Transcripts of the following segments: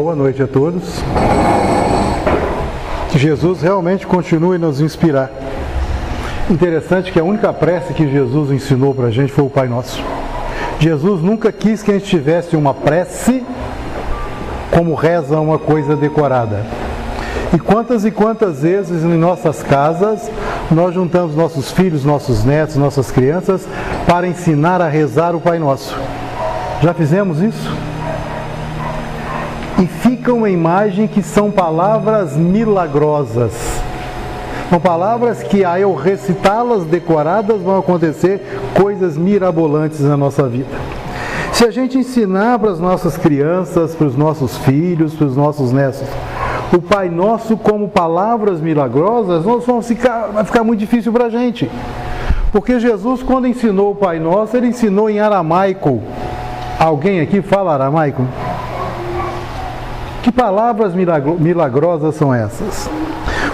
Boa noite a todos. Que Jesus realmente continue a nos inspirar. Interessante que a única prece que Jesus ensinou para a gente foi o Pai Nosso. Jesus nunca quis que a gente tivesse uma prece como reza uma coisa decorada. E quantas vezes em nossas casas nós juntamos nossos filhos, nossos netos, nossas crianças para ensinar a rezar o Pai Nosso. Já fizemos isso? E fica uma imagem que são palavras milagrosas. São palavras que, ao eu recitá-las decoradas, vão acontecer coisas mirabolantes na nossa vida. Se a gente ensinar para as nossas crianças, para os nossos filhos, para os nossos netos, o Pai Nosso como palavras milagrosas, vai ficar muito difícil para a gente. Porque Jesus, quando ensinou o Pai Nosso, ele ensinou em aramaico. Alguém aqui fala aramaico? Que palavras milagrosas são essas?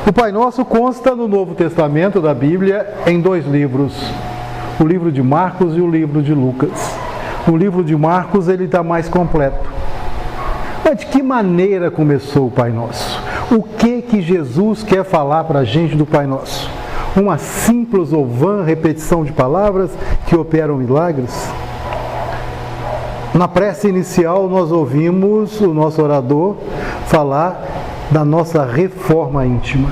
O Pai Nosso consta no Novo Testamento da Bíblia em 2 livros. O livro de Marcos e o livro de Lucas. No livro de Marcos ele está mais completo. Mas de que maneira começou o Pai Nosso? O que Jesus quer falar para a gente do Pai Nosso? Uma simples ou vã repetição de palavras que operam milagres? Na prece inicial nós ouvimos o nosso orador falar da nossa reforma íntima.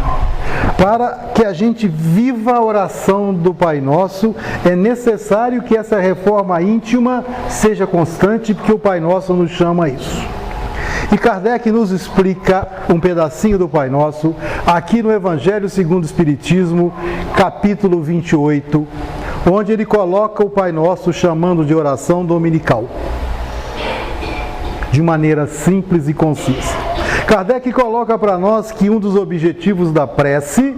Para que a gente viva a oração do Pai Nosso, é necessário que essa reforma íntima seja constante, porque o Pai Nosso nos chama a isso. E Kardec nos explica um pedacinho do Pai Nosso, aqui no Evangelho segundo o Espiritismo, capítulo 28, onde ele coloca o Pai Nosso chamando de oração dominical, de maneira simples e concisa. Kardec coloca para nós que um dos objetivos da prece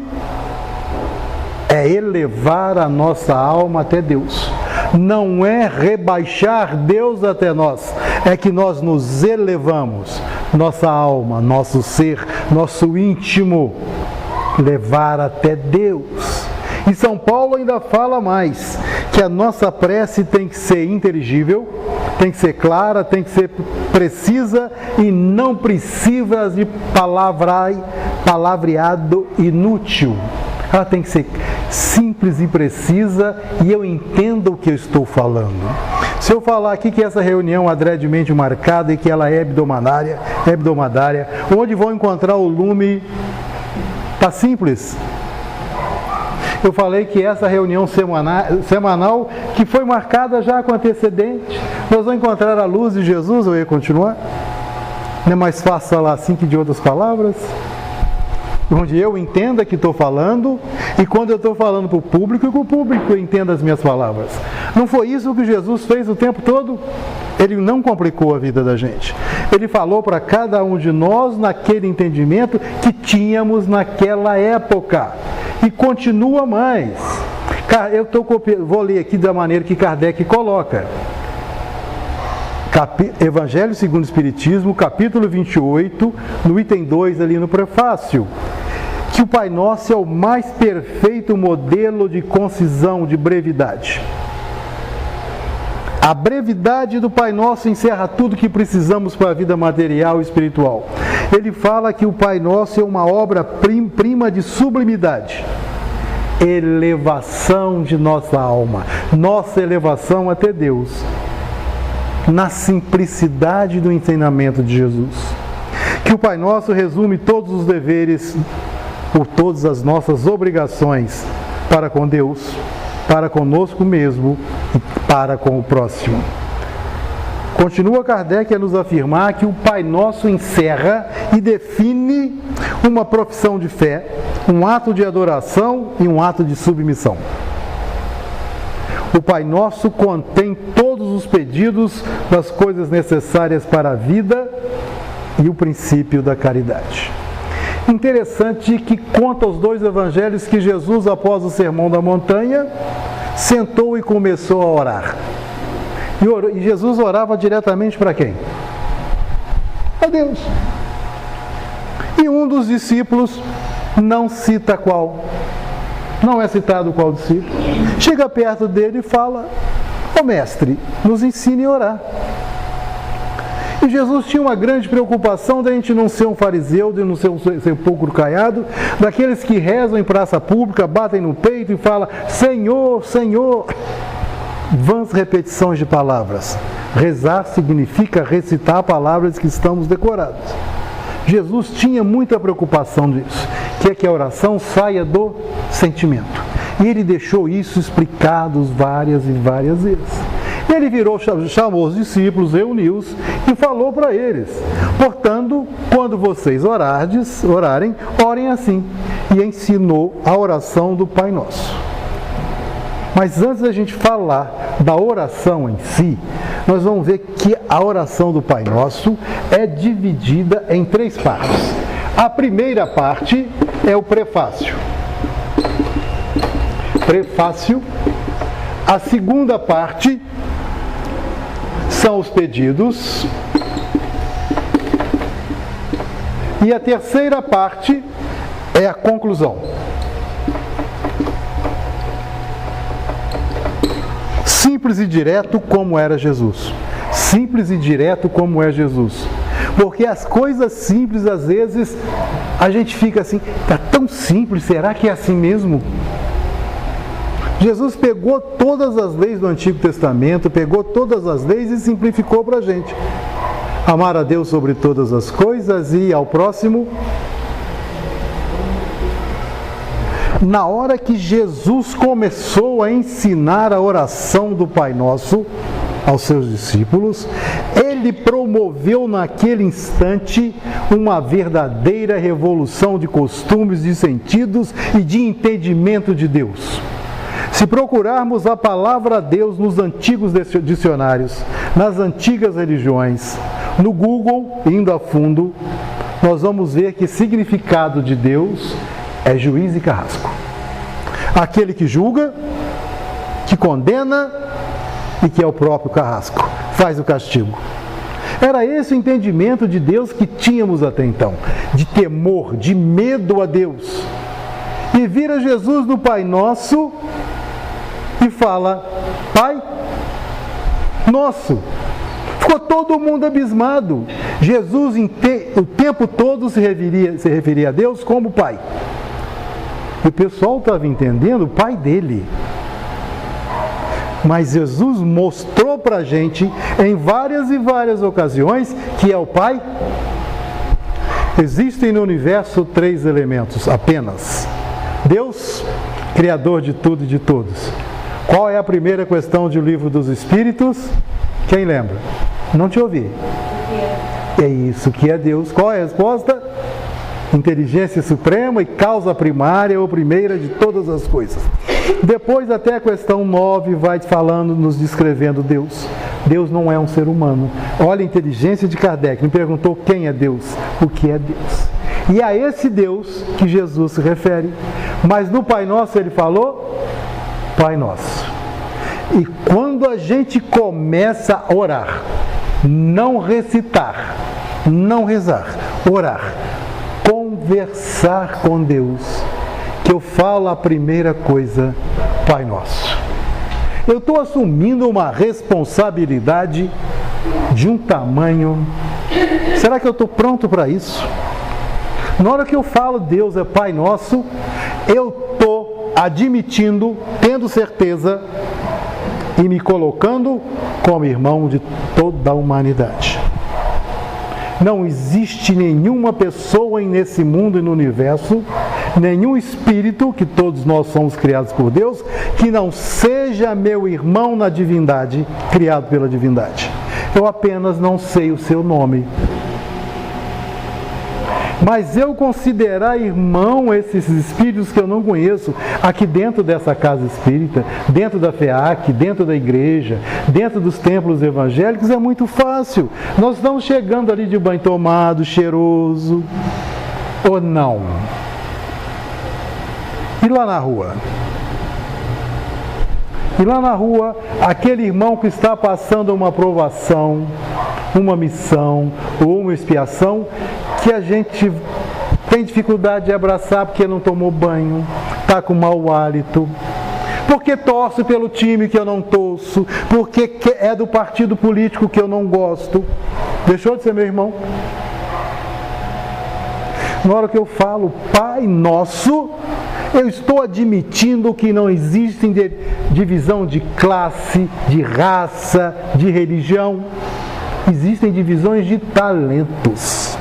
é elevar a nossa alma até Deus. Não é rebaixar Deus até nós, é que nós nos elevamos, nossa alma, nosso ser, nosso íntimo, levar até Deus. E São Paulo ainda fala mais, que a nossa prece tem que ser inteligível, tem que ser clara, tem que ser precisa e não precisa de palavreado inútil. Ela tem que ser simples e precisa e eu entendo o que eu estou falando. Se eu falar aqui que essa reunião é adredemente marcada e que ela é hebdomadária, onde vão encontrar o lume, tá simples. Eu falei que essa reunião semanal, que foi marcada já com antecedente, nós vamos encontrar a luz de Jesus, eu ia continuar? Não é mais fácil falar assim que de outras palavras? Onde eu entenda que estou falando, e quando eu estou falando para o público, que o público entenda as minhas palavras. Não foi isso que Jesus fez o tempo todo? Ele não complicou a vida da gente. Ele falou para cada um de nós naquele entendimento que tínhamos naquela época. E continua mais. Vou ler aqui da maneira que Kardec coloca. Evangelho segundo o Espiritismo, capítulo 28, no item 2, ali no prefácio. Que o Pai Nosso é o mais perfeito modelo de concisão, de brevidade. A brevidade do Pai Nosso encerra tudo que precisamos para a vida material e espiritual. Ele fala que o Pai Nosso é uma obra-prima de sublimidade. Elevação de nossa alma. Nossa elevação até Deus. Na simplicidade do ensinamento de Jesus. Que o Pai Nosso resume todos os deveres, por todas as nossas obrigações para com Deus, para conosco mesmo e para com o próximo. Continua Kardec a nos afirmar que o Pai Nosso encerra e define uma profissão de fé, um ato de adoração e um ato de submissão. O Pai Nosso contém todos os pedidos das coisas necessárias para a vida e o princípio da caridade. Interessante que conta os 2 evangelhos que Jesus, após o Sermão da Montanha, sentou e começou a orar. E Jesus orava diretamente para quem? A Deus. E um dos discípulos não cita qual. Não é citado qual discípulo. Chega perto dele e fala: Ó mestre, nos ensine a orar. E Jesus tinha uma grande preocupação de a gente não ser um fariseu, de não ser um sepulcro caiado, daqueles que rezam em praça pública, batem no peito e falam: Senhor, Senhor. Vãs repetições de palavras. Rezar significa recitar palavras que estamos decorados. Jesus tinha muita preocupação disso, que é que a oração saia do sentimento. E ele deixou isso explicado várias e várias vezes. Ele chamou os discípulos, reuniu-os e falou para eles: portanto, quando vocês orarem, orem assim. E ensinou a oração do Pai Nosso. Mas antes da gente falar da oração em si, nós vamos ver que a oração do Pai Nosso é dividida em 3 partes. A primeira parte é o prefácio. A segunda parte são os pedidos. E a terceira parte é a conclusão. Simples e direto como era Jesus. Simples e direto como é Jesus. Porque as coisas simples, às vezes, a gente fica assim: está tão simples, será que é assim mesmo? Jesus pegou todas as leis do Antigo Testamento, pegou todas as leis e simplificou para a gente. Amar a Deus sobre todas as coisas e ao próximo. Na hora que Jesus começou a ensinar a oração do Pai Nosso aos seus discípulos, ele promoveu naquele instante uma verdadeira revolução de costumes, de sentidos e de entendimento de Deus. Se procurarmos a palavra Deus nos antigos dicionários, nas antigas religiões, no Google, indo a fundo, nós vamos ver que significado de Deus é juiz e carrasco. Aquele que julga, que condena e que é o próprio carrasco, faz o castigo. Era esse o entendimento de Deus que tínhamos até então, de temor, de medo a Deus. E vira Jesus no Pai Nosso e fala: Pai Nosso. Ficou todo mundo abismado. Jesus o tempo todo se referia a Deus como Pai. E o pessoal estava entendendo o Pai dele. Mas Jesus mostrou para a gente em várias e várias ocasiões que é o Pai. Existem no universo 3 elementos apenas: Deus, Criador de tudo e de todos. Qual é a primeira questão do Livro dos Espíritos? Quem lembra? Não te ouvi. É isso que é Deus. Qual é a resposta? Inteligência suprema e causa primária ou primeira de todas as coisas. Depois até a questão 9 vai falando, nos descrevendo Deus. Deus não é um ser humano. Olha a inteligência de Kardec, me perguntou quem é Deus, o que é Deus. E a esse Deus que Jesus se refere. Mas no Pai Nosso ele falou: Pai Nosso. E quando a gente começa a orar, não recitar, não rezar, orar, conversar com Deus, que eu falo a primeira coisa: Pai Nosso. Eu estou assumindo uma responsabilidade de um tamanho. Será que eu estou pronto para isso? Na hora que eu falo Deus é Pai Nosso, eu estou admitindo, tendo certeza e me colocando como irmão de toda a humanidade. Não existe nenhuma pessoa nesse mundo e no universo, nenhum espírito, que todos nós somos criados por Deus, que não seja meu irmão na divindade, criado pela divindade. Eu apenas não sei o seu nome. Mas eu considerar irmão esses espíritos que eu não conheço, aqui dentro dessa casa espírita, dentro da FEAC, dentro da igreja, dentro dos templos evangélicos, é muito fácil. Nós estamos chegando ali de banho tomado, cheiroso, ou não? E lá na rua? E lá na rua, aquele irmão que está passando uma provação, uma missão ou uma expiação, que a gente tem dificuldade de abraçar porque não tomou banho, está com mau hálito, porque torce pelo time que eu não torço, porque é do partido político que eu não gosto. Deixou de ser meu irmão. Na hora que eu falo Pai Nosso, eu estou admitindo que não existe divisão de classe, de raça, de religião. Existem divisões de talentos.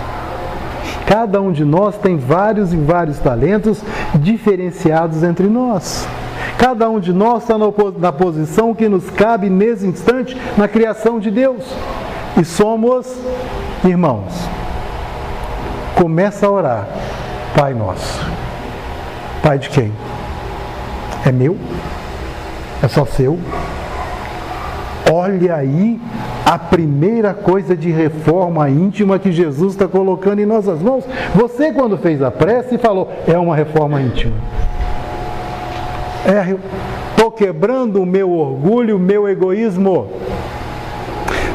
Cada um de nós tem vários e vários talentos diferenciados entre nós. Cada um de nós está na posição que nos cabe nesse instante na criação de Deus. E somos irmãos. Começa a orar. Pai Nosso. Pai de quem? É meu? É só seu? Olha aí a primeira coisa de reforma íntima que Jesus está colocando em nossas mãos. Você, quando fez a prece, falou, é uma reforma íntima. Estou quebrando o meu orgulho, o meu egoísmo.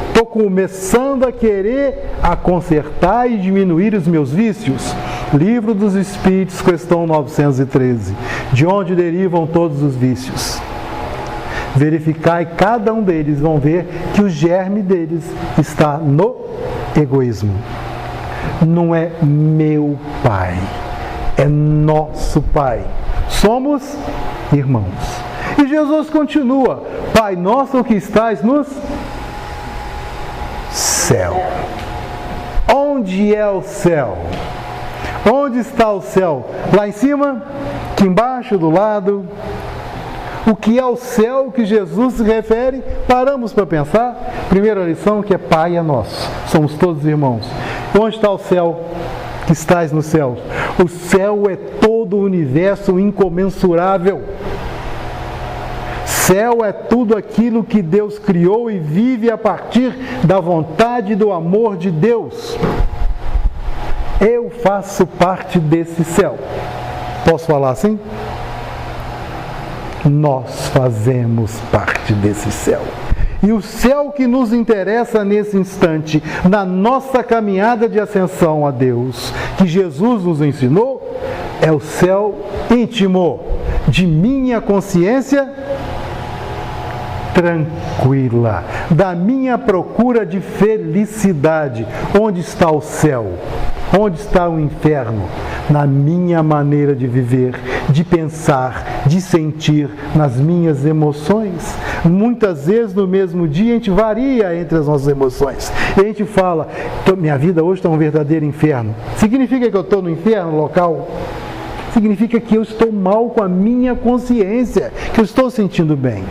Estou começando a querer consertar e diminuir os meus vícios. Livro dos Espíritos, questão 913. De onde derivam todos os vícios? Verificai cada um deles, vão ver que o germe deles está no egoísmo. Não é meu Pai, é nosso Pai. Somos irmãos. E Jesus continua, Pai nosso que estás nos céu. Onde é o céu? Onde está o céu? Lá em cima? Aqui embaixo, do lado? O que é o céu que Jesus se refere? Paramos para pensar. Primeira lição que é Pai é nosso. Somos todos irmãos. Onde está o céu que estás no céu? O céu é todo o universo incomensurável. Céu é tudo aquilo que Deus criou e vive a partir da vontade e do amor de Deus. Eu faço parte desse céu. Posso falar assim? Nós fazemos parte desse céu. E o céu que nos interessa nesse instante, na nossa caminhada de ascensão a Deus, que Jesus nos ensinou, é o céu íntimo de minha consciência tranquila, da minha procura de felicidade. Onde está o céu? Onde está o inferno? Na minha maneira de viver, de pensar, de sentir, nas minhas emoções. Muitas vezes no mesmo dia a gente varia entre as nossas emoções. E a gente fala, minha vida hoje está um verdadeiro inferno. Significa que eu estou no inferno local? Significa que eu estou mal com a minha consciência, que eu estou sentindo bem.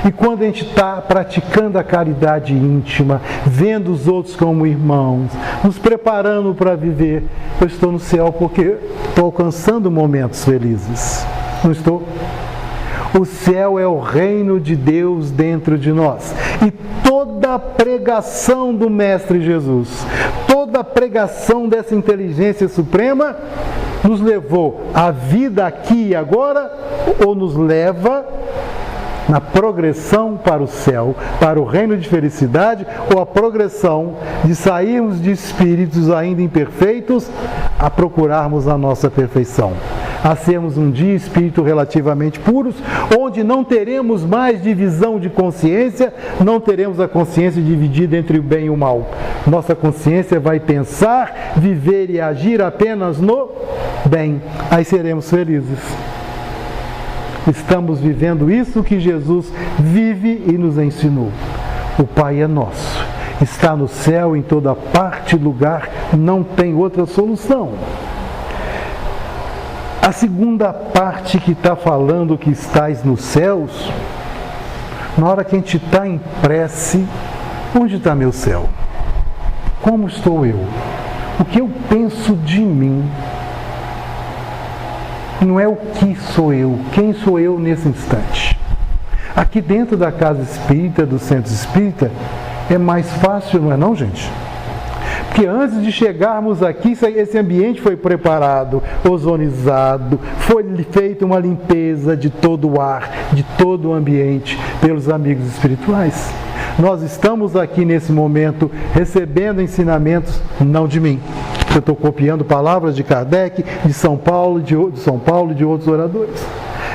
E quando a gente está praticando a caridade íntima, vendo os outros como irmãos, nos preparando para viver, eu estou no céu porque estou alcançando momentos felizes. Não estou? O céu é o reino de Deus dentro de nós. E toda a pregação do Mestre Jesus, toda a pregação dessa inteligência suprema, nos levou à vida aqui e agora, ou nos leva na progressão para o céu, para o reino de felicidade, ou a progressão de sairmos de espíritos ainda imperfeitos a procurarmos a nossa perfeição, a sermos um dia espíritos relativamente puros, onde não teremos mais divisão de consciência, não teremos a consciência dividida entre o bem e o mal. Nossa consciência vai pensar, viver e agir apenas no bem. Aí seremos felizes. Estamos vivendo isso que Jesus vive e nos ensinou. O Pai é nosso. Está no céu, em toda parte, lugar, não tem outra solução. A segunda parte que está falando que estais nos céus, na hora que a gente está em prece, onde está meu céu? Como estou eu? O que eu penso de mim? Não é o que sou eu, quem sou eu nesse instante. Aqui dentro da casa espírita, do centro espírita, é mais fácil, não é não, gente? Porque antes de chegarmos aqui, esse ambiente foi preparado, ozonizado, foi feita uma limpeza de todo o ar, de todo o ambiente, pelos amigos espirituais. Nós estamos aqui nesse momento recebendo ensinamentos, não de mim. Eu estou copiando palavras de Kardec, de São Paulo e de outros oradores.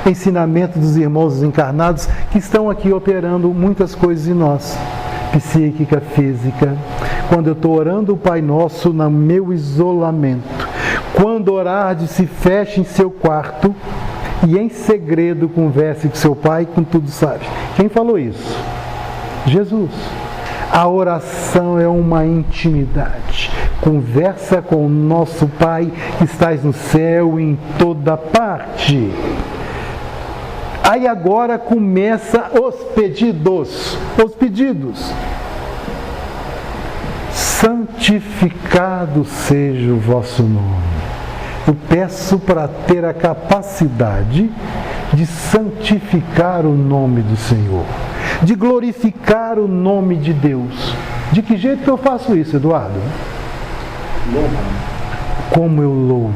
Ensinamento dos irmãos encarnados que estão aqui operando muitas coisas em nós. Psíquica, física, quando eu estou orando o Pai Nosso no meu isolamento. Quando orardes, se feche em seu quarto e em segredo converse com seu Pai, com tudo sabe. Quem falou isso? Jesus. A oração é uma intimidade. Conversa com o nosso Pai que estás no céu em toda parte. Aí agora começa os pedidos. Os pedidos. Santificado seja o vosso nome. Eu peço para ter a capacidade de santificar o nome do Senhor, de glorificar o nome de Deus. De que jeito que eu faço isso, Eduardo? Como eu louvo,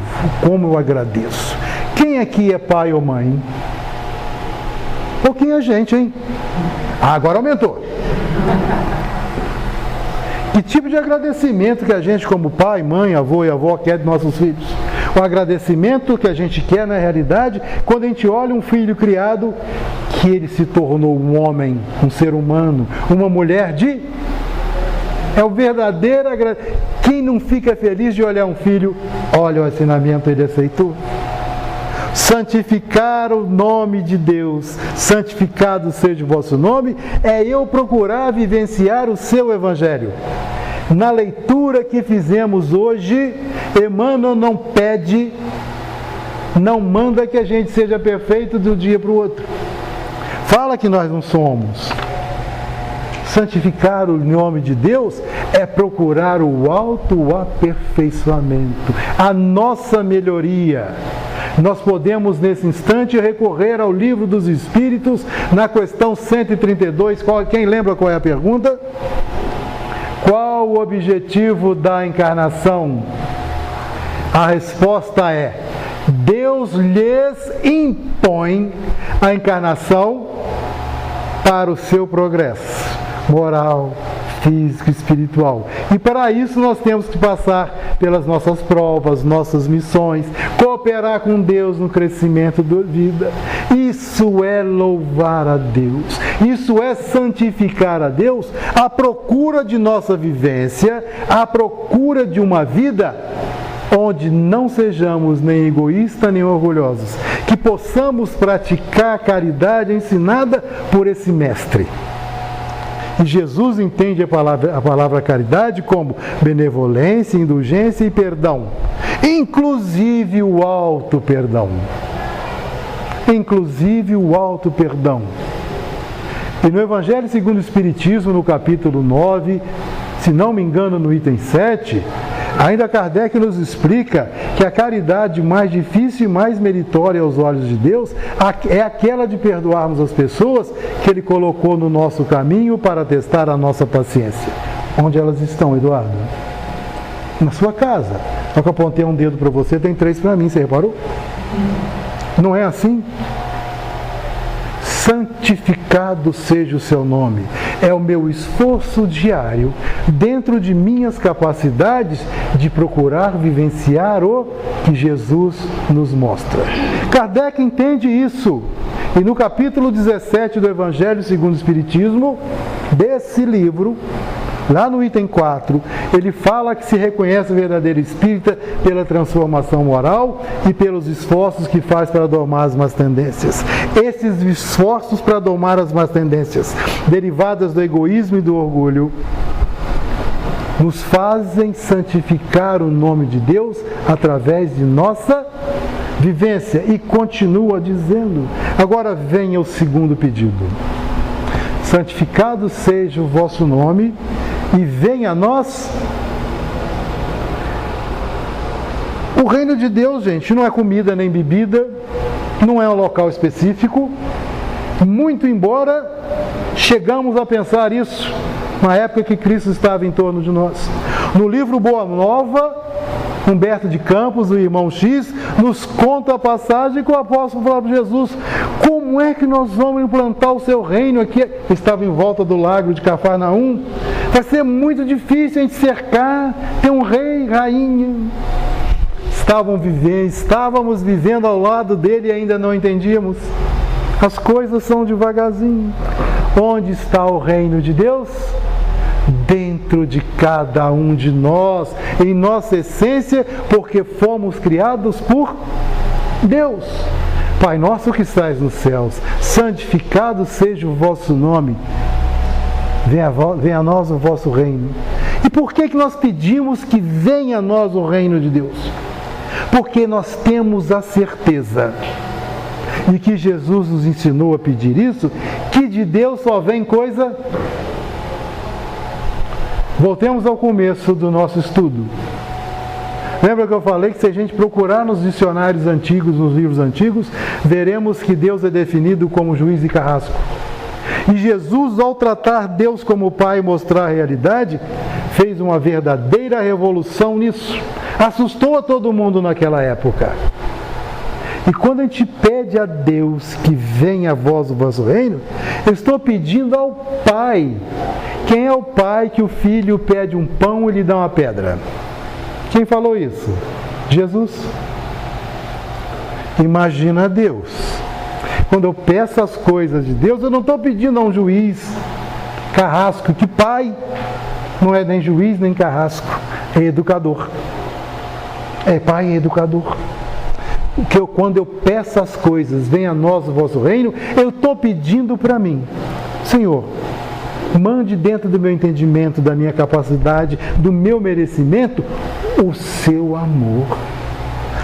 como eu agradeço. Quem aqui é pai ou mãe? Pouquinha gente, hein? Agora aumentou. Que tipo de agradecimento que a gente, como pai, mãe, avô e avó, quer de nossos filhos? O agradecimento que a gente quer, na realidade, quando a gente olha um filho criado, que ele se tornou um homem, um ser humano, uma mulher de... É o verdadeiro agradecimento. Quem não fica feliz de olhar um filho, olha o ensinamento, ele aceitou. Santificar o nome de Deus, santificado seja o vosso nome, é eu procurar vivenciar o seu Evangelho. Na leitura que fizemos hoje, Emmanuel não pede, não manda que a gente seja perfeito de um dia para o outro. Fala que nós não somos. Santificar o nome de Deus é procurar o autoaperfeiçoamento, a nossa melhoria. Nós podemos nesse instante recorrer ao Livro dos Espíritos, na questão 132, quem lembra qual é a pergunta? Qual o objetivo da encarnação? A resposta é: Deus lhes impõe a encarnação para o seu progresso moral, físico, espiritual. E para isso nós temos que passar pelas nossas provas, nossas missões, cooperar com Deus no crescimento da vida. Isso é louvar a Deus. Isso é santificar a Deus à procura de nossa vivência, à procura de uma vida onde não sejamos nem egoístas nem orgulhosos, que possamos praticar a caridade ensinada por esse mestre. E Jesus entende a palavra caridade como benevolência, indulgência e perdão, inclusive o alto perdão. Inclusive o alto perdão. E no Evangelho segundo o Espiritismo, no capítulo 9, se não me engano no item 7, ainda Kardec nos explica que a caridade mais difícil e mais meritória aos olhos de Deus é aquela de perdoarmos as pessoas que Ele colocou no nosso caminho para testar a nossa paciência. Onde elas estão, Eduardo? Na sua casa. Só que eu apontei um dedo para você, tem 3 para mim, você reparou? Não é assim? Santificado seja o seu nome. É o meu esforço diário, dentro de minhas capacidades, de procurar vivenciar o que Jesus nos mostra. Kardec entende isso. E no capítulo 17 do Evangelho segundo o Espiritismo, desse livro, lá no item 4, ele fala que se reconhece o verdadeiro espírita pela transformação moral e pelos esforços que faz para domar as más tendências. Esses esforços para domar as más tendências, derivadas do egoísmo e do orgulho, nos fazem santificar o nome de Deus através de nossa vivência. E continua dizendo, agora venha o segundo pedido. Santificado seja o vosso nome, e venha a nós o reino de Deus, gente, não é comida nem bebida, não é um local específico, muito embora chegamos a pensar isso na época que Cristo estava em torno de nós. No livro Boa Nova, Humberto de Campos, o irmão X, nos conta a passagem que o apóstolo falava para Jesus: como é que nós vamos implantar o seu reino aqui? Estava em volta do lago de Cafarnaum. Vai ser muito difícil a gente cercar, ter um rei, rainha. Estávamos vivendo ao lado dele e ainda não entendíamos. As coisas são devagarzinho. Onde está o reino de Deus? Dentro dentro de cada um de nós, em nossa essência, porque fomos criados por Deus. Pai nosso que estais nos céus, santificado seja o vosso nome. Venha a nós o vosso reino. E por que nós pedimos que venha a nós o reino de Deus? Porque nós temos a certeza, e que Jesus nos ensinou a pedir isso, que de Deus só vem coisa. Voltemos ao começo do nosso estudo. Lembra que eu falei que se a gente procurar nos dicionários antigos, nos livros antigos, veremos que Deus é definido como juiz e carrasco. E Jesus, ao tratar Deus como Pai e mostrar a realidade, fez uma verdadeira revolução nisso. Assustou a todo mundo naquela época. E quando a gente pede a Deus que venha a vós o vosso reino, eu estou pedindo ao Pai. Quem é o Pai que o Filho pede um pão e lhe dá uma pedra? Quem falou isso? Jesus. Imagina Deus. Quando eu peço as coisas de Deus, eu não estou pedindo a um juiz carrasco, que pai não é nem juiz nem carrasco, é educador. É pai e educador. Quando eu peço as coisas, venha a nós o vosso reino, eu estou pedindo para mim, Senhor, mande dentro do meu entendimento, da minha capacidade, do meu merecimento, o seu amor,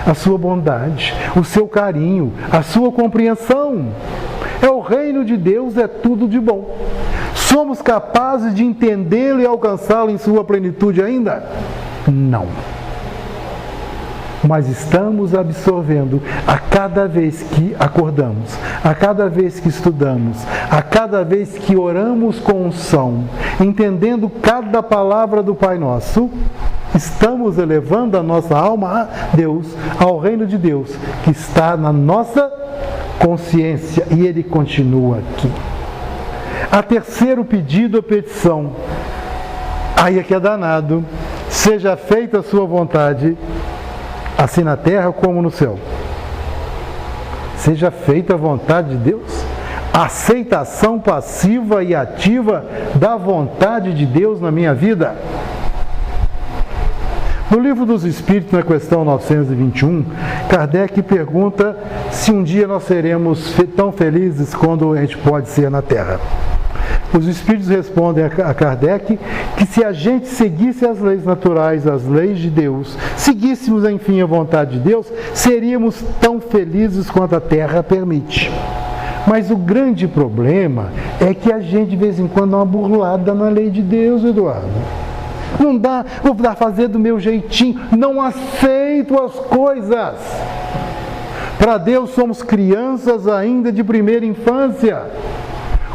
a sua bondade, o seu carinho, a sua compreensão. É o reino de Deus, é tudo de bom. Somos capazes de entendê-lo e alcançá-lo em sua plenitude ainda? Não. Mas estamos absorvendo a cada vez que acordamos, a cada vez que estudamos, a cada vez que oramos com unção, entendendo cada palavra do Pai Nosso, estamos elevando a nossa alma a Deus, ao reino de Deus, que está na nossa consciência, e Ele continua aqui. A terceiro pedido, a petição, aí é que é danado: seja feita a sua vontade, assim na terra como no céu. Seja feita a vontade de Deus. Aceitação passiva e ativa da vontade de Deus na minha vida. No Livro dos Espíritos, na questão 921, Kardec pergunta se um dia nós seremos tão felizes quanto a gente pode ser na Terra. Os Espíritos respondem a Kardec que se a gente seguisse as leis naturais, as leis de Deus, seguíssemos, enfim, a vontade de Deus, seríamos tão felizes quanto a Terra permite. Mas o grande problema é que a gente, de vez em quando, dá uma burlada na lei de Deus, Eduardo. Não dá, vou fazer do meu jeitinho, não aceito as coisas. Para Deus somos crianças ainda de primeira infância.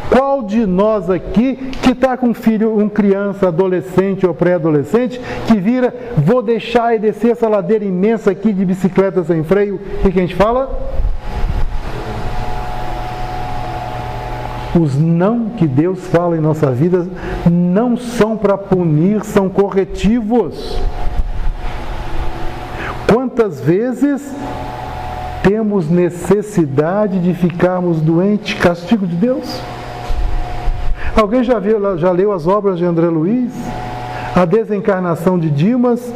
Qual de nós aqui que está com um filho, um criança, adolescente ou pré-adolescente, que vira, vou deixar e descer essa ladeira imensa aqui de bicicleta sem freio, e que a gente fala? Os não que Deus fala em nossa vida não são para punir, são corretivos. Quantas vezes temos necessidade de ficarmos doentes? Castigo de Deus? Alguém já leu as obras de André Luiz? A Desencarnação de Dimas?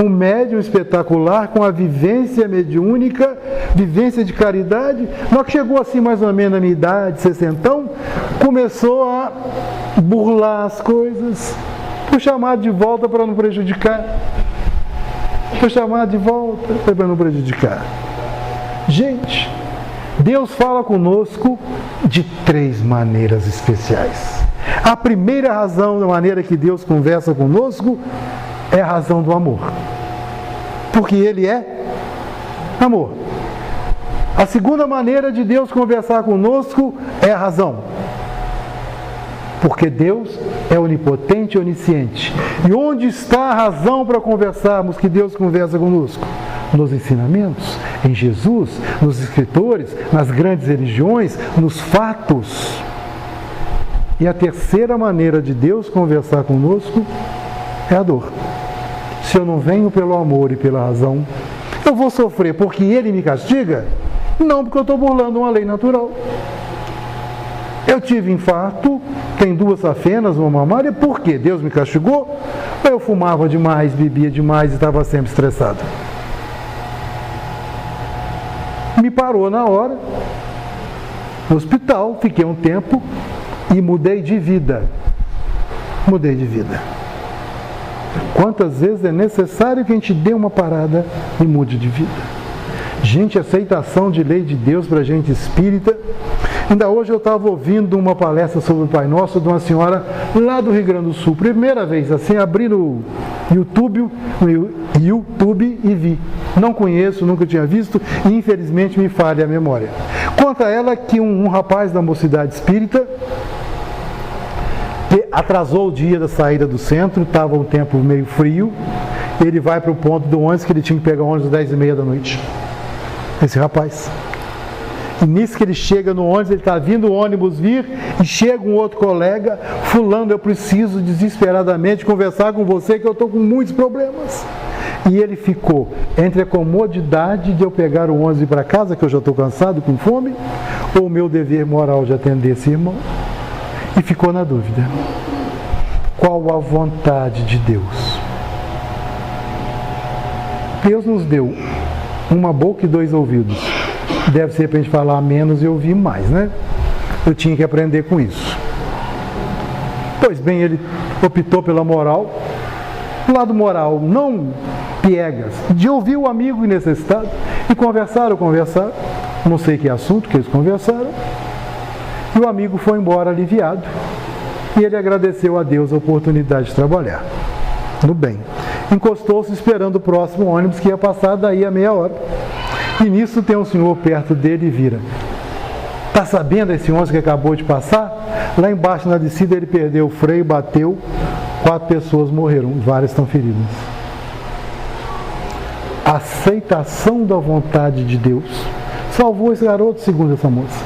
Um médium espetacular com a vivência mediúnica, vivência de caridade. Mas que chegou assim mais ou menos na minha idade, 60, começou a burlar as coisas. Foi chamado de volta para não prejudicar. Foi chamado de volta para não prejudicar. Gente, Deus fala conosco de 3 maneiras especiais. A primeira razão, da maneira que Deus conversa conosco, é a razão do amor. Porque Ele é amor. A segunda maneira de Deus conversar conosco é a razão. Porque Deus é onipotente e onisciente. E onde está a razão para conversarmos que Deus conversa conosco? Nos ensinamentos, em Jesus, nos escritores, nas grandes religiões, nos fatos. E a terceira maneira de Deus conversar conosco é a dor. Se eu não venho pelo amor e pela razão, eu vou sofrer porque Ele me castiga? Não, porque eu estou burlando uma lei natural. Eu tive infarto, tem 2 safenas, uma mamária, por quê? Deus me castigou? Ou eu fumava demais, bebia demais e estava sempre estressado? Me parou na hora, no hospital, fiquei um tempo e mudei de vida. Mudei de vida. Quantas vezes é necessário que a gente dê uma parada e mude de vida? Gente, aceitação de lei de Deus para gente espírita. Ainda hoje eu estava ouvindo uma palestra sobre o Pai Nosso de uma senhora lá do Rio Grande do Sul. Primeira vez, assim, abri no YouTube e vi. Não conheço, nunca tinha visto e infelizmente me falha a memória. Conta ela que um rapaz da mocidade espírita que atrasou o dia da saída do centro, estava um tempo meio frio, ele vai para o ponto do ônibus que ele tinha que pegar o ônibus às 10h30 da noite. Esse rapaz. E nisso que ele chega no ônibus, ele está vindo o ônibus vir, e chega um outro colega, fulano, eu preciso desesperadamente conversar com você, que eu estou com muitos problemas. E ele ficou entre a comodidade de eu pegar o ônibus e ir para casa, que eu já estou cansado, com fome, ou o meu dever moral de atender esse irmão. E ficou na dúvida. Qual a vontade de Deus? Deus nos deu uma boca e 2 ouvidos. Deve ser para a gente falar menos e ouvir mais, né? Eu tinha que aprender com isso. Pois bem, ele optou pela moral. O lado moral, não piegas, de ouvir o amigo necessitado e conversaram, não sei que assunto que eles conversaram, e o amigo foi embora aliviado, e ele agradeceu a Deus a oportunidade de trabalhar no bem. Encostou-se esperando o próximo ônibus que ia passar daí a meia hora. E nisso tem um senhor perto dele e vira. Está sabendo esse ônibus que acabou de passar? Lá embaixo na descida ele perdeu o freio, bateu, 4 pessoas morreram, várias estão feridas. A aceitação da vontade de Deus salvou esse garoto, segundo essa moça.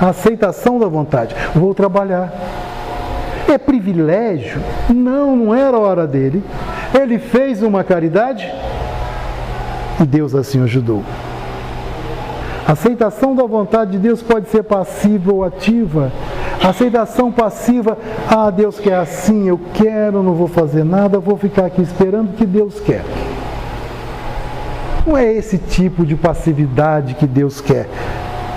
A aceitação da vontade. Vou trabalhar. É privilégio? Não, não era a hora dele. Ele fez uma caridade e Deus assim o ajudou. A aceitação da vontade de Deus pode ser passiva ou ativa. A aceitação passiva, Deus quer assim, eu quero, não vou fazer nada, vou ficar aqui esperando o que Deus quer. Não é esse tipo de passividade que Deus quer.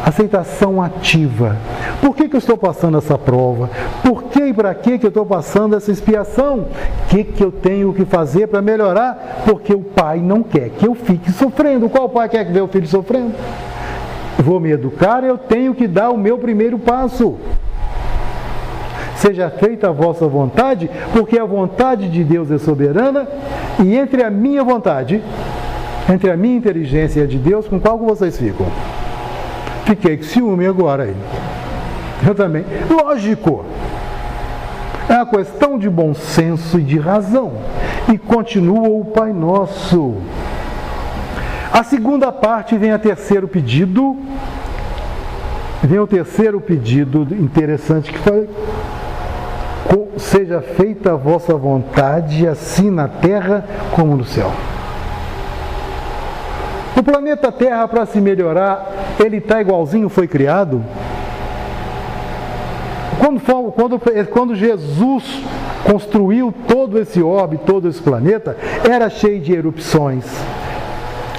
Aceitação ativa. Por que eu estou passando essa prova? Por que e para que eu estou passando essa expiação? O que eu tenho que fazer para melhorar? Porque o pai não quer que eu fique sofrendo. Qual pai quer ver o filho sofrendo? Vou me educar, eu tenho que dar o meu primeiro passo. Seja feita a vossa vontade, porque a vontade de Deus é soberana, e entre a minha vontade, entre a minha inteligência e a de Deus, com qual vocês ficam? Fiquei com ciúme agora aí. Eu também. Lógico. É uma questão de bom senso e de razão. E continua o Pai Nosso. A segunda parte vem o terceiro pedido. Vem o terceiro pedido interessante que foi: seja feita a vossa vontade, assim na terra como no céu. O planeta Terra, para se melhorar, ele está igualzinho foi criado. Quando Jesus construiu todo esse orbe, todo esse planeta, era cheio de erupções,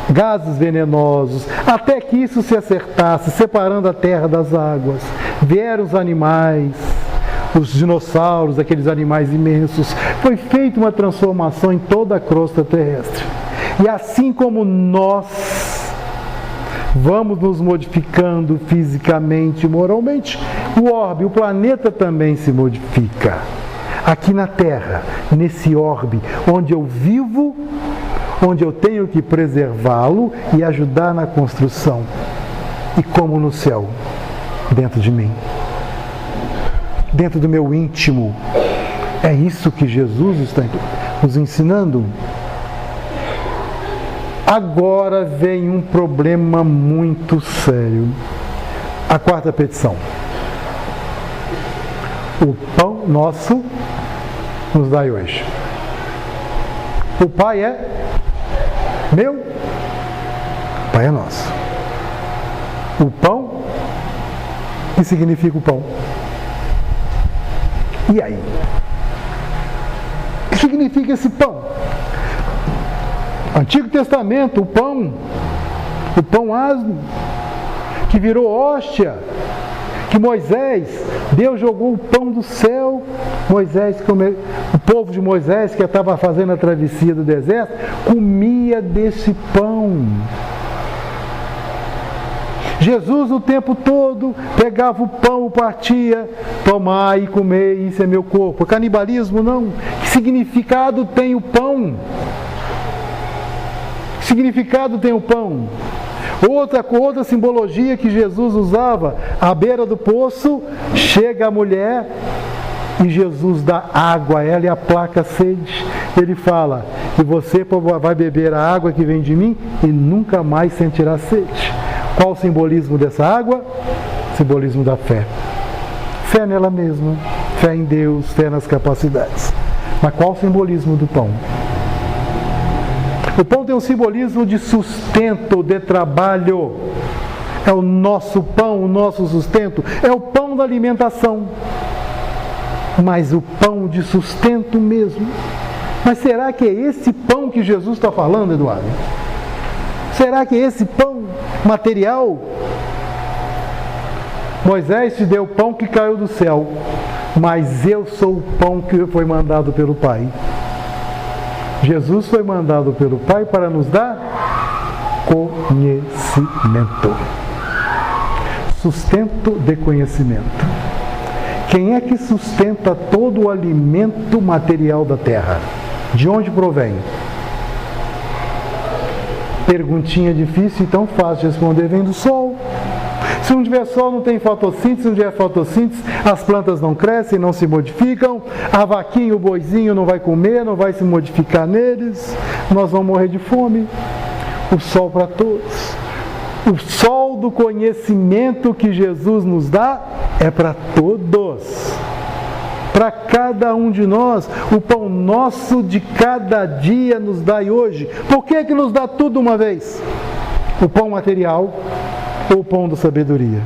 gases venenosos, até que isso se acertasse, separando a terra das águas. Vieram os animais, os dinossauros, aqueles animais imensos. Foi feita uma transformação em toda a crosta terrestre. E assim como nós vamos nos modificando fisicamente e moralmente, o orbe, o planeta também se modifica. Aqui na Terra, nesse orbe, onde eu vivo, onde eu tenho que preservá-lo e ajudar na construção. E como no céu, dentro de mim, dentro do meu íntimo. É isso que Jesus está nos ensinando. Agora vem um problema muito sério. A quarta petição. O pão nosso nos dai hoje. O Pai é meu, o Pai é nosso. O pão, o que significa o pão? E aí? O que significa esse pão? Antigo Testamento, o pão asno, que virou hóstia, que Deus jogou o pão do céu, o povo de Moisés, que estava fazendo a travessia do deserto, comia desse pão. Jesus o tempo todo pegava o pão, partia, tomai e comer, isso é meu corpo. Canibalismo não. Que significado tem o pão? Que significado tem o pão? Outra simbologia que Jesus usava, à beira do poço, chega a mulher e Jesus dá água a ela e aplaca a sede. Ele fala, e você vai beber a água que vem de mim e nunca mais sentirá sede. Qual o simbolismo dessa água? Simbolismo da fé. Fé nela mesma, fé em Deus, fé nas capacidades. Mas qual o simbolismo do pão? O pão tem um simbolismo de sustento, de trabalho. É o nosso pão, o nosso sustento. É o pão da alimentação. Mas o pão de sustento mesmo. Mas será que é esse pão que Jesus está falando, Eduardo? Será que é esse pão material? Moisés te deu o pão que caiu do céu, mas eu sou o pão que foi mandado pelo Pai. Jesus foi mandado pelo Pai para nos dar conhecimento. Sustento de conhecimento. Quem é que sustenta todo o alimento material da terra? De onde provém? Perguntinha difícil e tão fácil de responder, vem do sol. Se não tiver sol, não tem fotossíntese. Se não tiver fotossíntese, as plantas não crescem, não se modificam. A vaquinha, o boizinho não vai comer, não vai se modificar neles. Nós vamos morrer de fome. O sol para todos. O sol do conhecimento que Jesus nos dá é para todos. Para cada um de nós, o pão nosso de cada dia nos dai hoje. Por que que nos dá tudo uma vez? O pão material ou o pão da sabedoria?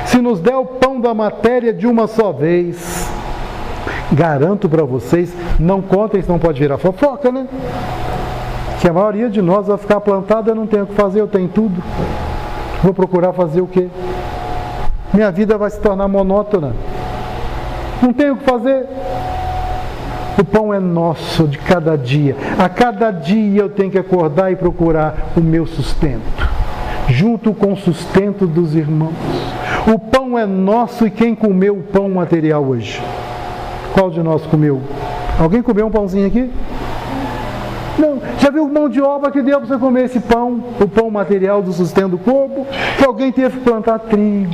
Se nos der o pão da matéria de uma só vez, garanto para vocês, não contem, senão pode virar fofoca, né? Que a maioria de nós vai ficar plantada, eu não tenho o que fazer, eu tenho tudo. Vou procurar fazer o quê? Minha vida vai se tornar monótona. Não tenho o que fazer. O pão é nosso de cada dia. A cada dia eu tenho que acordar e procurar o meu sustento, junto com o sustento dos irmãos. O pão é nosso e quem comeu o pão material hoje? Qual de nós comeu? Alguém comeu um pãozinho aqui? Não. Já viu mão de obra que deu para você comer esse pão? O pão material do sustento do corpo? Que alguém teve que plantar trigo.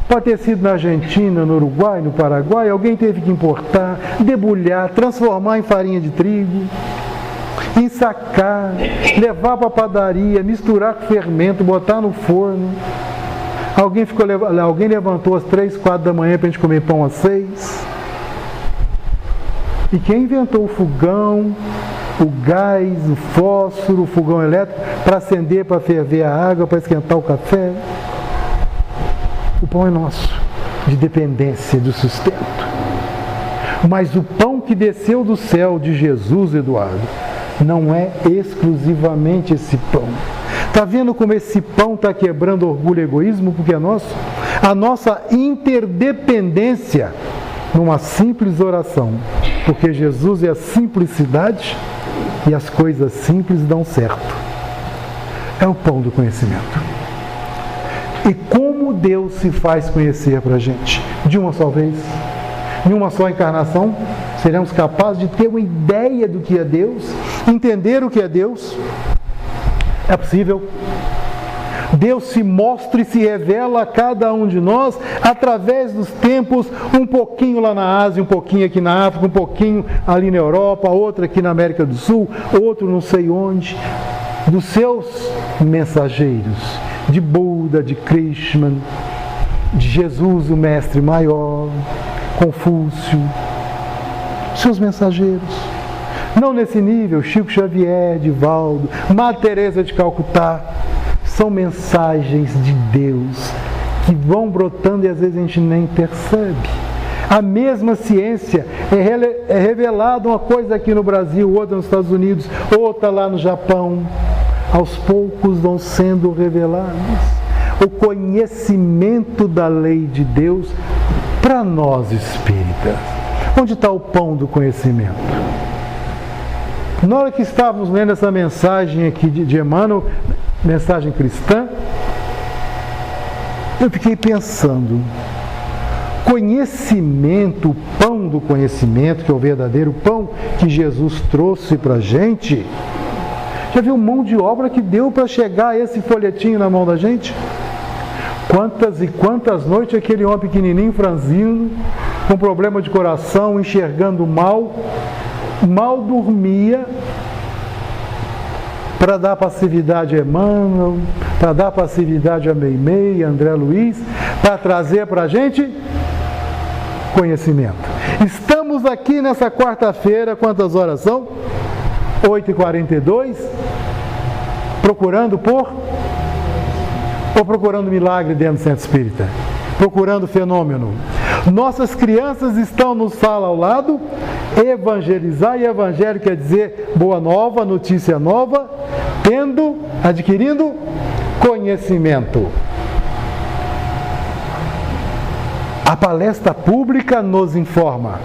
Pode ter sido na Argentina, no Uruguai, no Paraguai, alguém teve que importar, debulhar, transformar em farinha de trigo, ensacar, levar para a padaria, misturar com fermento, botar no forno. Alguém levantou às 3, 4 da manhã para a gente comer pão às 6. E quem inventou o fogão, o gás, o fósforo, o fogão elétrico, para acender, para ferver a água, para esquentar o café? O pão é nosso, de dependência, de sustento. Mas o pão que desceu do céu de Jesus, Eduardo, não é exclusivamente esse pão. Está vendo como esse pão está quebrando orgulho e egoísmo, porque é nosso? A nossa interdependência numa simples oração. Porque Jesus é a simplicidade e as coisas simples dão certo. É o pão do conhecimento. E como Deus se faz conhecer para a gente? De uma só vez? Em uma só encarnação? Seremos capazes de ter uma ideia do que é Deus? Entender o que é Deus? É possível. Deus se mostra e se revela a cada um de nós através dos tempos, um pouquinho lá na Ásia, um pouquinho aqui na África, um pouquinho ali na Europa, outro aqui na América do Sul, outro não sei onde, dos seus mensageiros, de Buda, de Krishna, de Jesus, o mestre maior, Confúcio, seus mensageiros. Não nesse nível, Chico Xavier, Divaldo, Madre Teresa de Calcutá. São mensagens de Deus que vão brotando e às vezes a gente nem percebe. A mesma ciência é revelada uma coisa aqui no Brasil, outra nos Estados Unidos, outra lá no Japão. Aos poucos vão sendo revelados o conhecimento da lei de Deus para nós espíritas. Onde está o pão do conhecimento? Na hora que estávamos lendo essa mensagem aqui de Emmanuel, mensagem cristã, eu fiquei pensando, conhecimento, o pão do conhecimento, que é o verdadeiro pão que Jesus trouxe para a gente, já viu mão de obra que deu para chegar a esse folhetinho na mão da gente? Quantas e quantas noites aquele homem pequenininho, franzino, com problema de coração, enxergando mal dormia para dar passividade a Emmanuel, para dar passividade a Meimei, a André Luiz, para trazer para a gente conhecimento. Estamos aqui nessa quarta-feira, quantas horas são? 8h42, procurando ou procurando milagre dentro do centro espírita? Procurando fenômeno. Nossas crianças estão no sala ao lado, evangelizar, e evangelho quer dizer boa nova, notícia nova, adquirindo conhecimento. A palestra pública nos informa.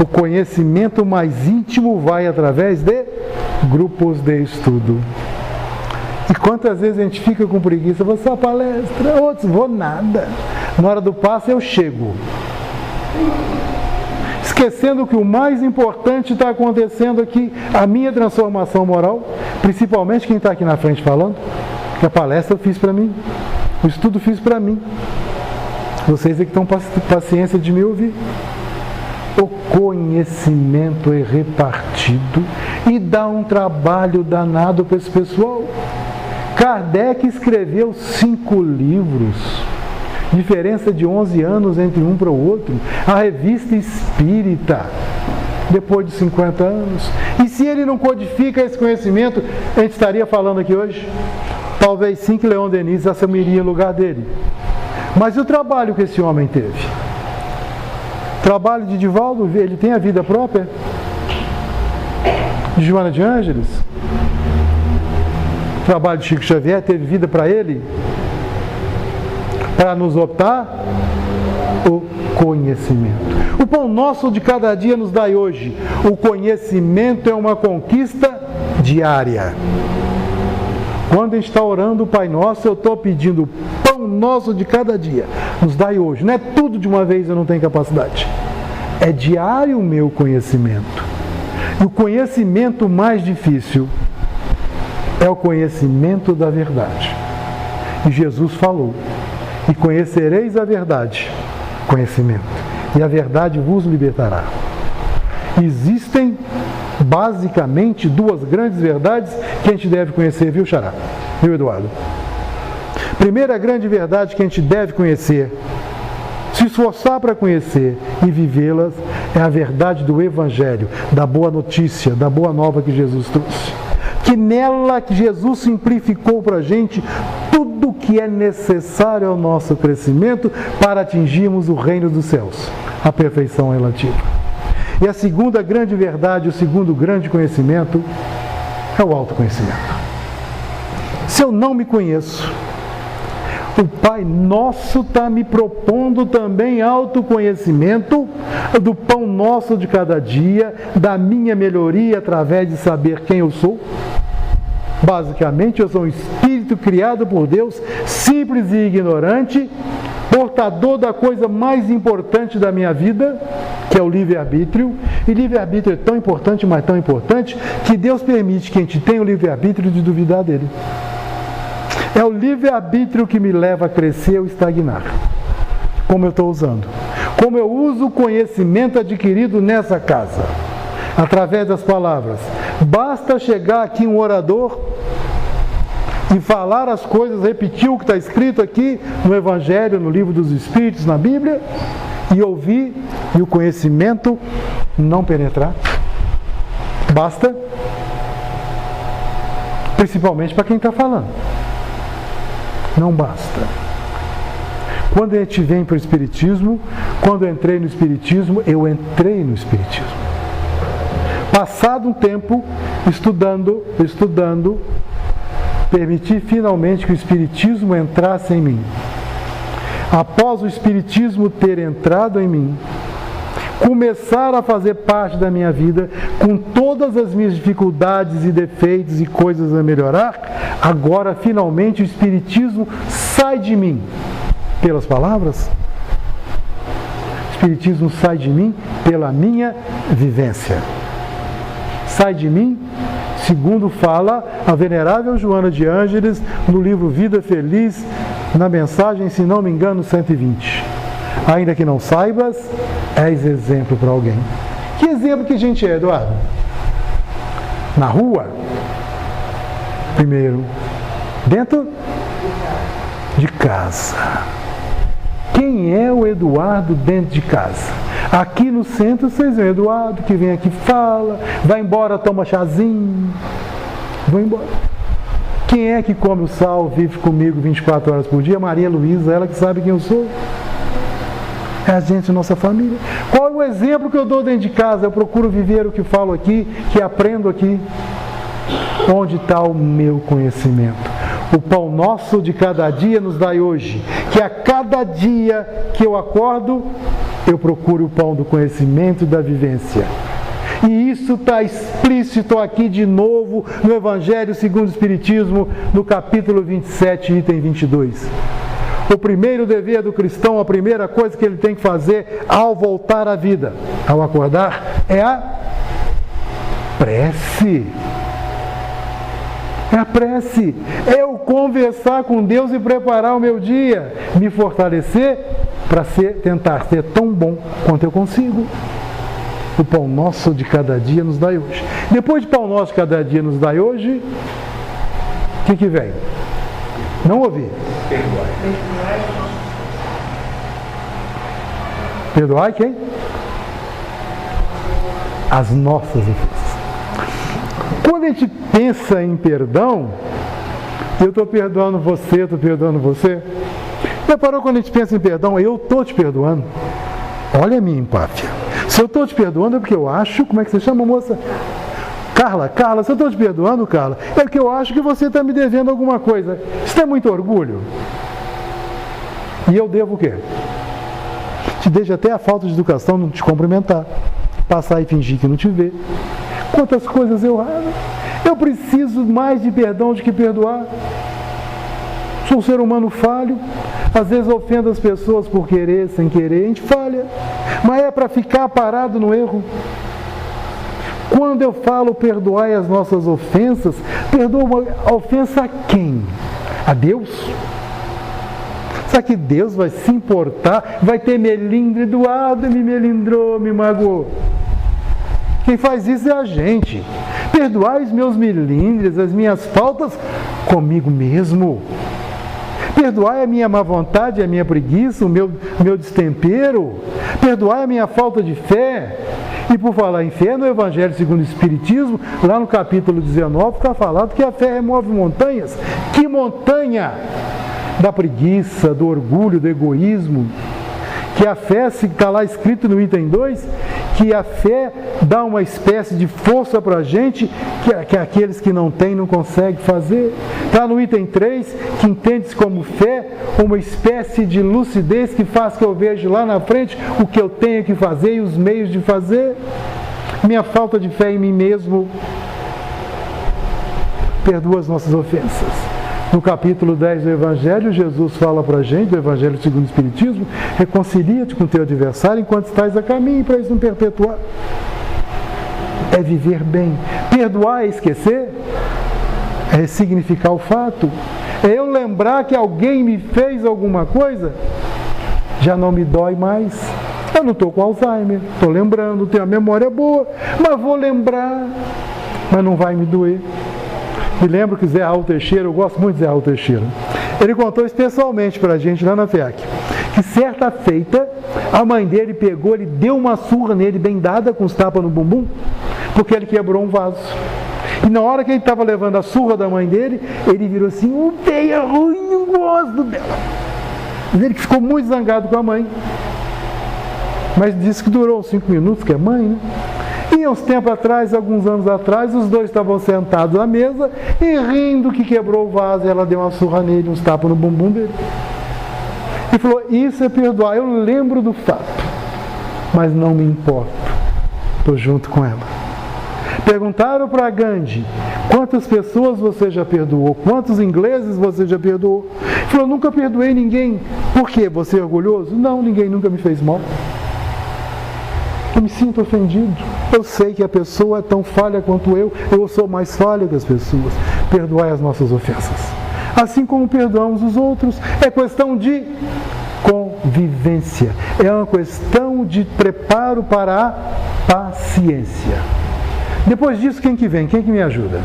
O conhecimento mais íntimo vai através de grupos de estudo. E quantas vezes a gente fica com preguiça, vou só palestra, outros, vou nada. Na hora do passe eu chego. Esquecendo que o mais importante está acontecendo aqui, a minha transformação moral, principalmente quem está aqui na frente falando, que a palestra eu fiz para mim, o estudo fiz para mim. Vocês é que estão paciência de me ouvir. O conhecimento é repartido e dá um trabalho danado para esse pessoal. Kardec escreveu 5 livros, diferença de 11 anos entre um para o outro. A Revista Espírita, depois de 50 anos. E se ele não codifica esse conhecimento, a gente estaria falando aqui hoje? Talvez sim que Leon Denis assumiria o lugar dele. Mas e o trabalho que esse homem teve? O trabalho de Divaldo, ele tem a vida própria? De Joana de Ângeles? O trabalho de Chico Xavier teve vida para ele? Para nos optar o conhecimento. O pão nosso de cada dia nos dai hoje. O conhecimento é uma conquista diária. Quando a gente está orando o Pai Nosso, eu estou pedindo o pão nosso de cada dia. Nos dai hoje. Não é tudo de uma vez, eu não tenho capacidade. É diário o meu conhecimento. E o conhecimento mais difícil é o conhecimento da verdade. E Jesus falou: e conhecereis a verdade, conhecimento, e a verdade vos libertará. Existem basicamente 2 grandes verdades que a gente deve conhecer, viu, Xará? Viu, Eduardo? Primeira grande verdade que a gente deve conhecer, se esforçar para conhecer e vivê-las, é a verdade do Evangelho, da boa notícia, da boa nova que Jesus trouxe. Que nela que Jesus simplificou para a gente tudo o que é necessário ao nosso crescimento para atingirmos o reino dos céus, a perfeição relativa. E a segunda grande verdade, o segundo grande conhecimento, é o autoconhecimento. Se eu não me conheço, o Pai Nosso está me propondo também autoconhecimento do pão nosso de cada dia, da minha melhoria através de saber quem eu sou. Basicamente, eu sou um espírito criado por Deus, simples e ignorante, portador da coisa mais importante da minha vida, que é o livre-arbítrio. E livre-arbítrio é tão importante, mas tão importante, que Deus permite que a gente tenha o livre-arbítrio de duvidar dele. É o livre-arbítrio que me leva a crescer ou estagnar. Como eu estou usando. Como eu uso o conhecimento adquirido nessa casa. Através das palavras. Basta chegar aqui um orador e falar as coisas, repetir o que está escrito aqui no Evangelho, no Livro dos Espíritos, na Bíblia, e ouvir, e o conhecimento não penetrar. Basta. Principalmente para quem está falando. Não basta. Quando a gente vem para o Espiritismo, Quando eu entrei no Espiritismo, eu entrei no Espiritismo. Passado um tempo, estudando, permiti finalmente que o Espiritismo entrasse em mim. Após o Espiritismo ter entrado em mim, começar a fazer parte da minha vida, com todas as minhas dificuldades e defeitos e coisas a melhorar, agora finalmente o Espiritismo sai de mim. Pelas palavras? O Espiritismo sai de mim pela minha vivência. Sai de mim, segundo fala a venerável Joana de Ângeles, no livro Vida Feliz, na mensagem, se não me engano, 120. Ainda que não saibas, és exemplo para alguém. Que exemplo que a gente é, Eduardo? Na rua? Primeiro. Dentro de casa. Quem é o Eduardo dentro de casa? Aqui no centro vocês veem o Eduardo que vem aqui, fala, vai embora, toma chazinho, vai embora. Quem é que come o sal, vive comigo 24 horas por dia? Maria Luísa, ela que sabe quem eu sou. É a gente, nossa família. Qual é o exemplo que eu dou dentro de casa? Eu procuro viver o que falo aqui, que aprendo aqui. Onde está o meu conhecimento? O pão nosso de cada dia nos dai hoje. Que a cada dia que eu acordo, eu procuro o pão do conhecimento e da vivência. E isso está explícito aqui de novo no Evangelho segundo o Espiritismo, no capítulo 27, item 22. O primeiro dever do cristão, a primeira coisa que ele tem que fazer ao voltar à vida, ao acordar, é a prece. É a prece. É eu conversar com Deus e preparar o meu dia, me fortalecer para tentar ser tão bom quanto eu consigo. O pão nosso de cada dia nos dai hoje. Depois de pão nosso de cada dia nos dai hoje, o que vem? Não ouvi. Perdoai quem? As nossas ofensas. Quando a gente pensa em perdão, eu estou perdoando você, eu estou perdoando você. Reparou quando a gente pensa em perdão, eu estou te perdoando? Olha a minha empáfia. Se eu estou te perdoando é porque eu acho, como é que você chama, moça? Carla, se eu estou te perdoando, Carla, é porque eu acho que você está me devendo alguma coisa. Isso é muito orgulho. E eu devo o quê? Te deixo até a falta de educação não te cumprimentar, passar e fingir que não te vê. Quantas coisas eu erro. Eu preciso mais de perdão do que perdoar. Sou um ser humano falho. Às vezes ofendo as pessoas por querer, sem querer. A gente falha. Mas é para ficar parado no erro. Quando eu falo perdoai as nossas ofensas, perdoa a ofensa a quem? A Deus? Será que Deus vai se importar? Vai ter melindre? Eduardo me melindrou, me magoou. Quem faz isso é a gente. Perdoai os meus melindres, as minhas faltas comigo mesmo. Perdoai a minha má vontade, a minha preguiça, o meu destempero. Perdoai a minha falta de fé. E por falar em fé, no Evangelho segundo o Espiritismo, lá no capítulo 19, está falado que a fé remove montanhas. Que montanha? Da preguiça, do orgulho, do egoísmo. Que a fé, se está lá escrito no item 2, que a fé dá uma espécie de força para a gente que aqueles que não têm não conseguem fazer. Está no item 3, que entende-se como fé, uma espécie de lucidez que faz que eu veja lá na frente o que eu tenho que fazer e os meios de fazer. Minha falta de fé em mim mesmo perdoa as nossas ofensas. No capítulo 10 do Evangelho, Jesus fala para a gente, do Evangelho segundo o Espiritismo, reconcilia-te com o teu adversário enquanto estás a caminho, para isso não perpetuar. É viver bem. Perdoar é esquecer? É ressignificar o fato? É eu lembrar que alguém me fez alguma coisa? Já não me dói mais. Eu não estou com Alzheimer, estou lembrando, tenho a memória boa, mas vou lembrar, mas não vai me doer. Me lembro que Zé Raul Teixeira, eu gosto muito de Zé Raul Teixeira, ele contou isso pessoalmente para a gente lá na FEAC, que certa feita, a mãe dele pegou, ele deu uma surra nele bem dada, com os tapas no bumbum, porque ele quebrou um vaso. E na hora que ele estava levando a surra da mãe dele, ele virou assim, veia ruim, não gosto dela. Ele que ficou muito zangado com a mãe. Mas disse que durou 5 minutos, que é mãe, né? E uns tempos atrás, alguns anos atrás, os dois estavam sentados à mesa e rindo que quebrou o vaso, e ela deu uma surra nele, uns tapas no bumbum dele. E falou, isso é perdoar, eu lembro do fato, mas não me importo, estou junto com ela. Perguntaram para Gandhi, quantas pessoas você já perdoou? Quantos ingleses você já perdoou? Ele falou, nunca perdoei ninguém. Por quê? Você é orgulhoso? Não, ninguém nunca me fez mal. Eu me sinto ofendido. Eu sei que a pessoa é tão falha quanto eu sou mais falha que as pessoas. Perdoai as nossas ofensas. Assim como perdoamos os outros, é questão de convivência. É uma questão de preparo para a paciência. Depois disso, quem que vem? Quem que me ajuda?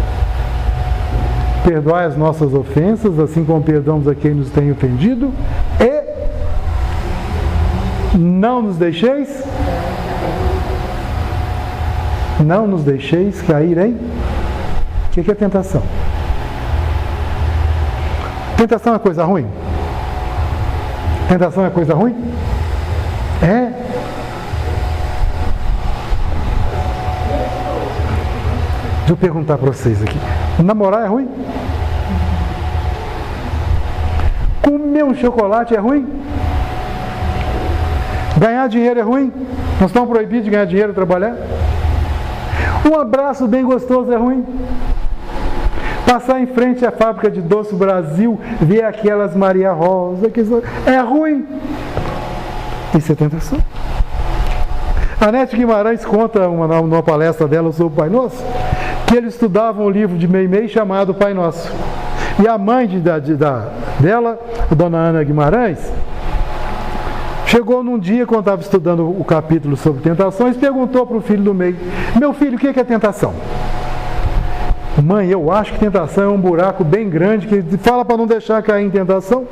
Perdoai as nossas ofensas, assim como perdoamos a quem nos tem ofendido, e não nos deixeis cair em... O que é tentação? Tentação é coisa ruim? Tentação é coisa ruim? É. Deixa eu perguntar para vocês aqui. Namorar é ruim? Comer um chocolate é ruim? Ganhar dinheiro é ruim? Nós estamos proibidos de ganhar dinheiro e trabalhar? Um abraço bem gostoso é ruim? Passar em frente à fábrica de doce Brasil, ver aquelas Maria Rosa, é ruim? Isso é tentação. A Nete Guimarães conta numa palestra dela sobre o Pai Nosso, que eles estudavam um livro de Meimei chamado Pai Nosso. E a mãe dela, a dona Ana Guimarães, chegou num dia, quando estava estudando o capítulo sobre tentações, perguntou para o filho do meio, meu filho, o que é tentação? Mãe, eu acho que tentação é um buraco bem grande, que fala para não deixar cair em tentação.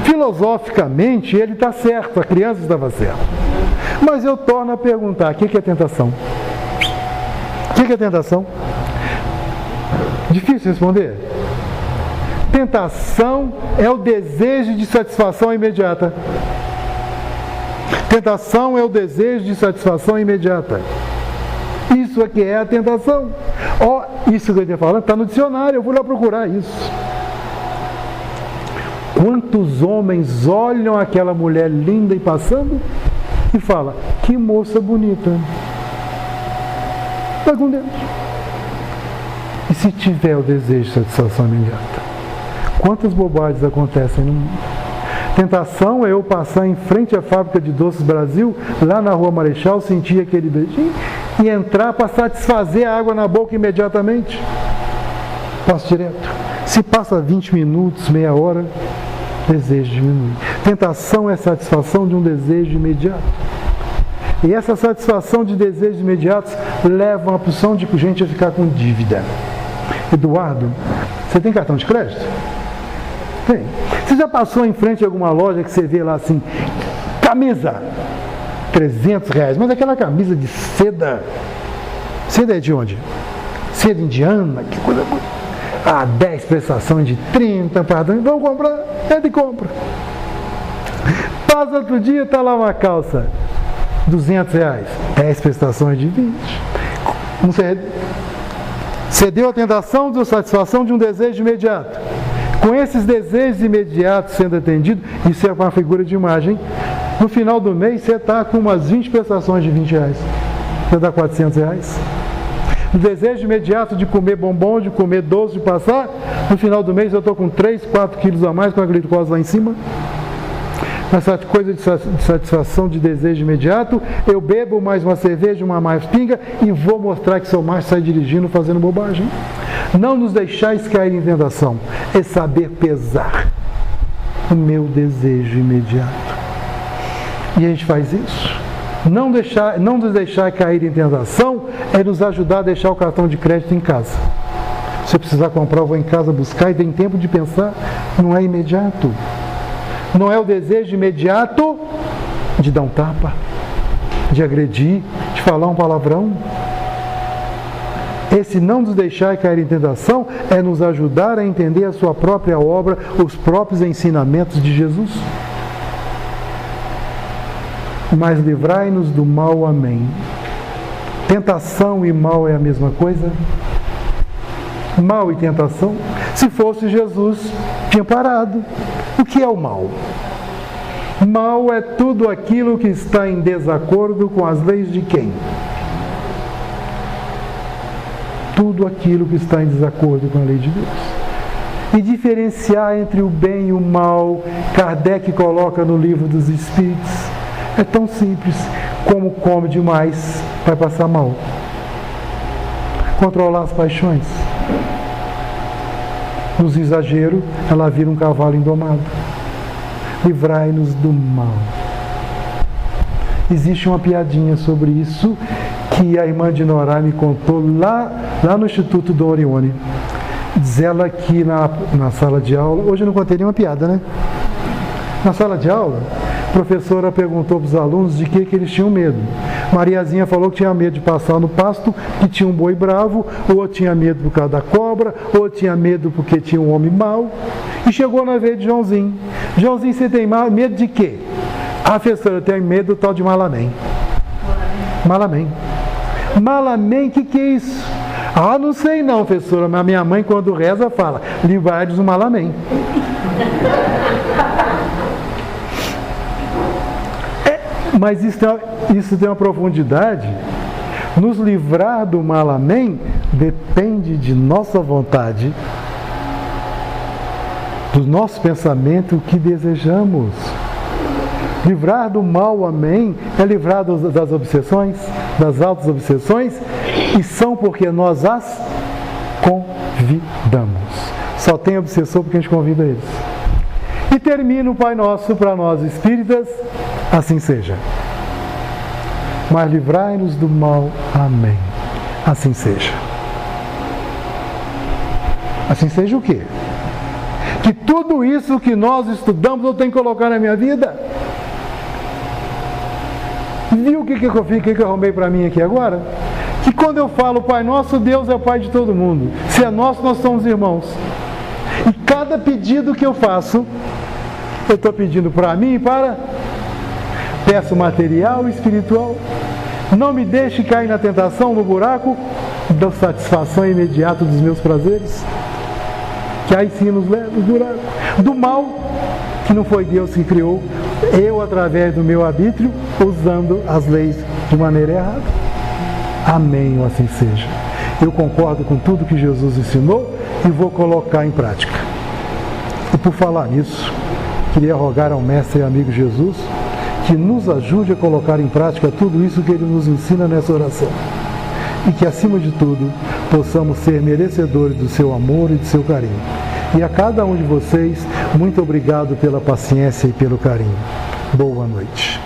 Filosoficamente, ele está certo, a criança estava certa. Mas eu torno a perguntar, o que é tentação? O que é tentação? Difícil responder? Tentação é o desejo de satisfação imediata. Tentação é o desejo de satisfação imediata. Isso aqui é a tentação. Isso que eu estou falando está no dicionário, eu vou lá procurar isso. Quantos homens olham aquela mulher linda e passando e falam, que moça bonita. Vai com Deus. E se tiver o desejo de satisfação imediata? Quantas bobagens acontecem no mundo? Tentação é eu passar em frente à fábrica de doces Brasil, lá na Rua Marechal, sentir aquele beijinho e entrar para satisfazer a água na boca imediatamente. Passo direto. Se passa 20 minutos, meia hora, desejo diminui. Tentação é satisfação de um desejo imediato. E essa satisfação de desejos imediatos leva uma porção de gente a ficar com dívida. Eduardo, você tem cartão de crédito? Tem. Você já passou em frente a alguma loja que você vê lá assim, camisa, R$300, mas aquela camisa de seda. Seda é de onde? Seda indiana, que coisa boa. 10 prestações de 30, pardon, vamos comprar, de compra. Passa outro dia, está lá uma calça, R$200, 10 prestações de 20. Você deu a tentação de satisfação de um desejo imediato. Com esses desejos imediatos sendo atendidos, isso é uma figura de imagem. No final do mês, você está com umas 20 prestações de R$20. Você dá R$400. O desejo imediato de comer bombom, de comer doce, de passar, no final do mês eu estou com 3, 4 quilos a mais com a glicose lá em cima. Essa coisa de satisfação de desejo imediato, eu bebo mais uma cerveja, uma mais pinga e vou mostrar que sou macho, sai dirigindo, fazendo bobagem. Não nos deixais cair em tentação, é saber pesar o meu desejo imediato. E a gente faz isso. Não nos deixar cair em tentação é nos ajudar a deixar o cartão de crédito em casa. Se eu precisar comprar, eu vou em casa buscar e tem tempo de pensar, não é imediato. Não é o desejo imediato de dar um tapa, de agredir, de falar um palavrão. Esse não nos deixar cair em tentação é nos ajudar a entender a sua própria obra, os próprios ensinamentos de Jesus. mas livrai-nos do mal. Amém. Tentação e mal é a mesma coisa? Mal e tentação? Se fosse Jesus, tinha parado. O que é o mal? Mal é tudo aquilo que está em desacordo com as leis de quem? Tudo aquilo que está em desacordo com a lei de Deus. E diferenciar entre o bem e o mal, Kardec coloca no Livro dos Espíritos. É tão simples como come demais, vai passar mal. Controlar as paixões. Nos exageros, ela vira um cavalo indomado. Livrai-nos do mal. Existe uma piadinha sobre isso que a irmã de Norá me contou lá no Instituto Dom Orione. Diz ela que na sala de aula, hoje eu não contei nenhuma piada, né? Na sala de aula, a professora perguntou para os alunos de que eles tinham medo. Mariazinha falou que tinha medo de passar no pasto, que tinha um boi bravo, ou tinha medo por causa da cobra, ou tinha medo porque tinha um homem mau. E chegou na vez de Joãozinho. Joãozinho, você tem medo de quê? Ah, professora, eu tenho medo do tal de Malamém. Malamém. Malamém, o que é isso? Ah, não sei não, professora, mas minha mãe quando reza fala, livrai-nos do Malamém. Mas isso tem uma profundidade. Nos livrar do Malamém depende de nossa vontade, do nosso pensamento, o que desejamos. Livrar do mal, amém, é livrar das obsessões, das altas obsessões, e são porque nós as convidamos. Só tem obsessor porque a gente convida eles. E termina o Pai Nosso para nós espíritas, assim seja. Mas livrai-nos do mal, amém. Assim seja. Assim seja o quê? Que tudo isso que nós estudamos eu tenho que colocar na minha vida. Viu o que eu arrumei para mim aqui agora? Que quando eu falo Pai Nosso, Deus é o Pai de todo mundo. Se é nosso, nós somos irmãos. E cada pedido que eu faço, eu estou pedindo para mim e para... Peço material e espiritual. Não me deixe cair na tentação, no buraco da satisfação imediata dos meus prazeres. Que aí sim nos leva no buraco. Do mal, que não foi Deus que criou, eu através do meu arbítrio, usando as leis de maneira errada. Amém, ou assim seja. Eu concordo com tudo que Jesus ensinou e vou colocar em prática. E por falar nisso, queria rogar ao Mestre e amigo Jesus que nos ajude a colocar em prática tudo isso que Ele nos ensina nessa oração. E que, acima de tudo, possamos ser merecedores do seu amor e do seu carinho. E a cada um de vocês, muito obrigado pela paciência e pelo carinho. Boa noite.